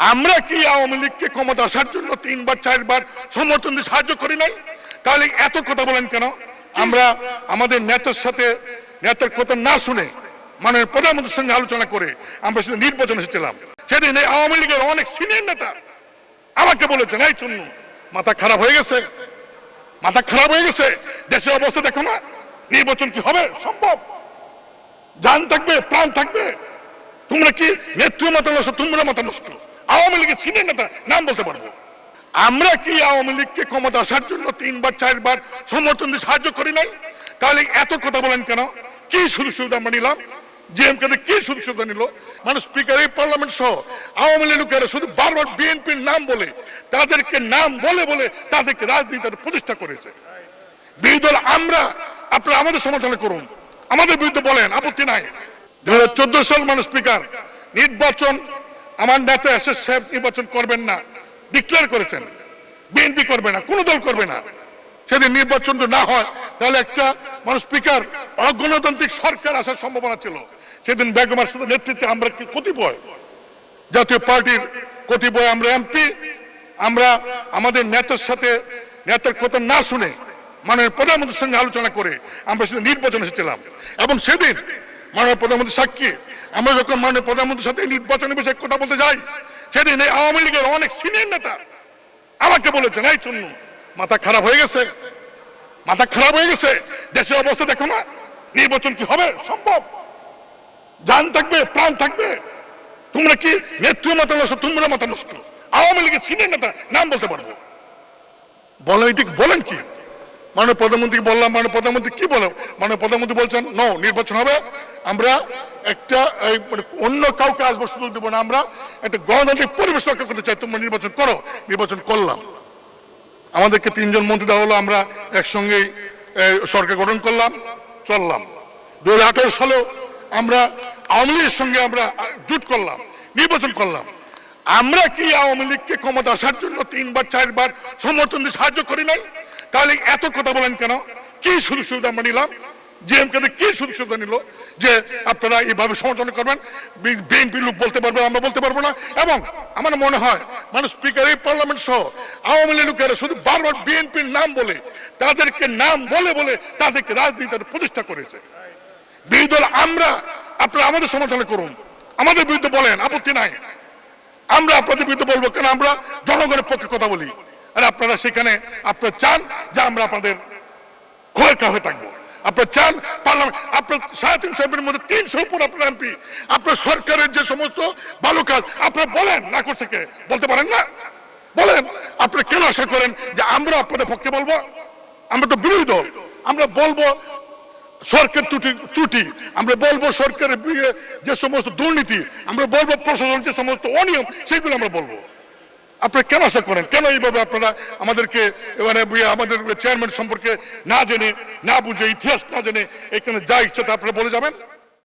আমরা কি আওয়ামী লীগকে ক্ষমতা আসার জন্য 3 বার 4 বার সমর্থন দিয়ে সাহায্য করি নাই? তাহলে এত কথা বলেন কেন? আমরা আমাদের নেতার সাথে নেতার কথা না শুনে মাননীয় প্রধানমন্ত্রীর সঙ্গে আলোচনা করে আমরা সেদিন নির্বাচন এসেছিলাম। সেদিন এই আওয়ামী লীগের অনেক সিনিয়র নেতা আমাকে বলেছেন, এই চুন্নু মাথা খারাপ হয়ে গেছে, মাথা খারাপ হয়ে গেছে, দেশের অবস্থা দেখো না, নির্বাচন কি হবে সম্ভব? জান থাকবে, প্রাণ থাকবে, তোমরা কি নেত্রীর মাথা নষ্ট, তোমরা মাথা নষ্ট। আওয়ামী লীগের সিনিয়র নেতা নাম বলতে পারবো। আমরা কি আওয়ামী লীগকে ক্ষমতা আসার জন্য 3 বার 4 বার সমর্থন দিয়ে সাহায্য করি নাই? তাহলে এত কথা বলেন কেন? কি সুযোগ সুবিধা আমরা নিলাম? জিএমকে কি সুযোগ সুবিধা নিল? মানুষ স্পিকার এই পার্লামেন্ট সহ আওয়ামী লীগ লোকেরা শুধু বারবার বিএনপির নাম বলে, তাদেরকে নাম বলে বলে তাদেরকে রাজনীতির প্রতিষ্ঠা করেছে। বিরোধী দল আমরা, আপনারা আমাদের সমালোচনা করুন, আমাদের বিরুদ্ধে বলেন, আপত্তি নাই। 2014 সাল মানুষ স্পিকার নির্বাচন আমার নেতা এসে সাহেব নির্বাচন করবেন না ডিক্লেয়ার করেছেন, বিএনপি করবে না, কোনো দল করবে না। সেদিন নির্বাচন না হয় তাহলে একটা মানুষ স্পিকার অগণতান্ত্রিক সরকার আসার সম্ভাবনা ছিল। সেদিন বেগমের সাথে নেতৃত্বে আমরা কতিপয় জাতীয় পার্টির কতিপয় আমরা এমপি, আমরা আমাদের নেতার সাথে নেতার কথা না শুনে মাননীয় প্রধানমন্ত্রীর সঙ্গে আলোচনা করে আমরা সেদিন নির্বাচন এসেছিলাম। এবং সেদিন মাননীয় প্রধানমন্ত্রী সাক্ষী, আমরা যখন মাননীয় প্রধানমন্ত্রীর সাথে নির্বাচনের বিষয়ে কথা বলতে যাই, সেদিন এই আওয়ামী লীগের অনেক সিনিয়র নেতা আমাকে বলেছেন, এই চুন্নু মাথা খারাপ হয়ে গেছে, মাথা খারাপ হয়ে গেছে, দেশের অবস্থা দেখো না, নির্বাচন কি হবে সম্ভব? জান থাকবে, প্রাণ থাকবে, তোমরা কি নেত্রীর মাথা নষ্ট, তোমরা মাথা নষ্ট। আওয়ামী লীগের সিনিয়র নেতা নাম বলতে পারবো। বলেন কি? মাননীয় প্রধানমন্ত্রী বললাম, মাননীয় প্রধানমন্ত্রী কি বলে? মাননীয় প্রধানমন্ত্রী বলছেন নো, নির্বাচন হবে, আমরা একটা অন্য কাউকে আসবো সুযোগ দেবো না, আমরা একটা গণতান্ত্রিক পরিবেশ রক্ষা করতে চাই, তোমরা নির্বাচন করো। নির্বাচন করলাম, আমাদেরকে 3 জন মন্ত্রী দেওয়া হলো, আমরা একসঙ্গেই সরকার গঠন করলাম, চললাম। 2018 সালেও আমরা আওয়ামী লীগের সঙ্গে আমরা জোট করলাম, নির্বাচন করলাম। আমরা কি আওয়ামী লীগকে ক্ষমতা আসার জন্য 3 বার 4 বার সমর্থন দিয়ে সাহায্য করি নাই? তাহলে এত কথা বলেন কেন? কি সুযোগ সুবিধা আমরা নিলাম? জিএমকে কি সুযোগ সুবিধা নিল যে আপনারা এইভাবে সমালোচনা করবেন? বিএনপি লোক বলতে পারবে, আমরা বলতে পারবো না। এবং আমার মনে হয় মানুষ স্পিকার এই পার্লামেন্ট সহ আওয়ামী লীগ লোকেরা শুধু বারবার বিএনপির নাম বলে, তাদেরকে নাম বলে বলে তাদেরকে রাজনীতির প্রতিষ্ঠা করেছে। বিরোধী দল আমরা, আপনারা আমাদের সমালোচনা করুন, আমাদের বিরুদ্ধে বলেন, আপত্তি নাই। আমরা আপনাদের বিরুদ্ধে বলবো কেন? আমরা জনগণের পক্ষে কথা বলি, আর আপনারা সেখানে আপনারা চান যে আমরা আপনাদের খোলকা হয়ে থাকবো। আপনারা চান পার্লামেন্ট, আপনার 350 এমপির মধ্যে 300 উপর আপনার এমপি, আপনার সরকারের যে সমস্ত ভালো কাজ আপনারা বলেন না করছে কে? বলতে পারেন না? বলেন, আপনারা কেন আশা করেন যে আমরা আপনাদের পক্ষে বলবো? আমরা তো বিরোধী দল, আমরা বলবো সরকার ত্রুটি, আমরা বলবো সরকারের যে সমস্ত দুর্নীতি, আমরা বলবো প্রশাসনের যে সমস্ত অনিয়ম, সেগুলো আমরা বলবো। আপনারা কেন আশা করেন? কেন এইভাবে আপনারা আমাদেরকে আমাদের চেয়ারম্যান সম্পর্কে না জেনে, না বুঝে, ইতিহাস না জেনে এখানে যা ইচ্ছা তা আপনারা বলে যাবেন?